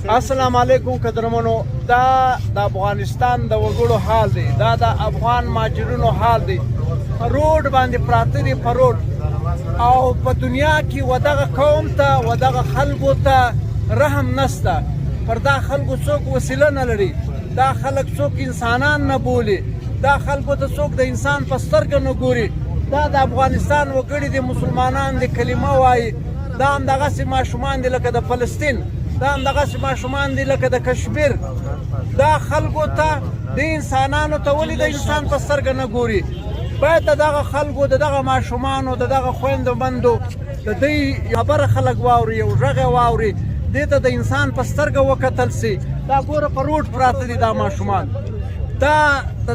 السلام علیکم قدرمنو. دا د افغانستان د وګړو حال دی، دا د افغان مهاجرینو حال دی. په روډ باندې پراته دي، په روډ او په دنیا کې و دغه قوم ته و دغه خلکو ته رحم نسته. پر دا خلکو څوک وسیله نه لري، دا خلک څوک انسانان نه بولي، دا خلکو ته څوک د انسان په سترګه نه ګوري. دا د افغانستان وګړي دي، مسلمانان دي، کلمه وایي. دا همدغسې ماشومان دي لکه د فلسطین، دا همدغسې ماشومان دي لکه د کشمیر. دا خلکو ته د انسانانو ته ولې د انسان په سترګه نه ګوري؟ باید د دغه خلکو د دغه ماشومانو د دغه خویندو بندو د دوی خبره خلک واوري، یو غږ یې واوري، دې ته د انسان په سترګه وکتل سي. دا ګوره په روډ پراته دي دا ماشومان. دا د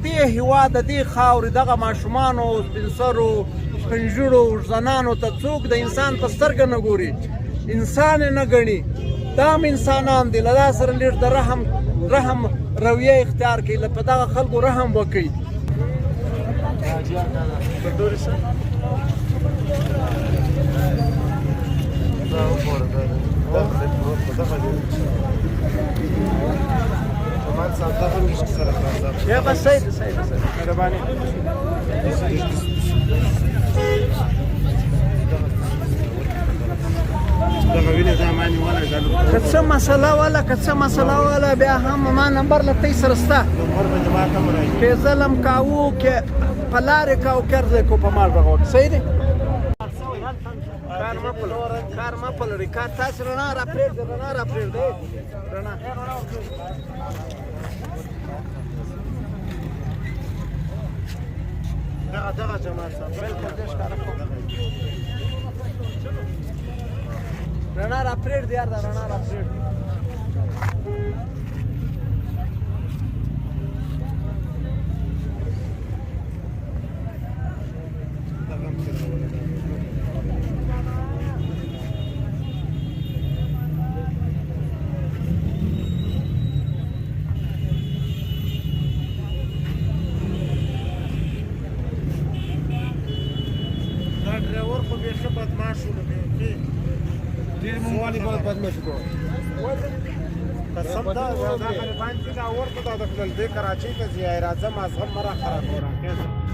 دې هېواد د دې خاورې دغه ماشومانو، سپین سرو، سپین ږیرو زنانو ته څوک د انسان په سترګه نه ګوري، انسان یې نه ګڼي. دا هم انسانان دي، له دا سره لږ د رحم رویه اختیار کړي، په دغه خلکو رحم وکړي. یا بس صحیح ده، صحیح ده، مهرباني. که څه مسله وله، که څه مسله وله، بیا هم ما نمبر له تی سره شته. که ظلم کاوو، که په لارې کاو، کرځی کو په مال رغوک. صحیح دی. کار مه پلرئ، کار تاسې رڼا راپرېږدئ، رڼا راپرېږدئ، رڼا. دغه جماعت صاحب بلکل دې ښکاره کړو. رڼا راپرېږدئ یار، دا رڼا راپرېږدئ. ډرایور خو بیخي بدماش و، ډېر موالي بدماش و. قسم دا غریبان چې دا ورته دا د خپل دې کراچۍ ته ځي، راځه مازغم مه راخرابوه.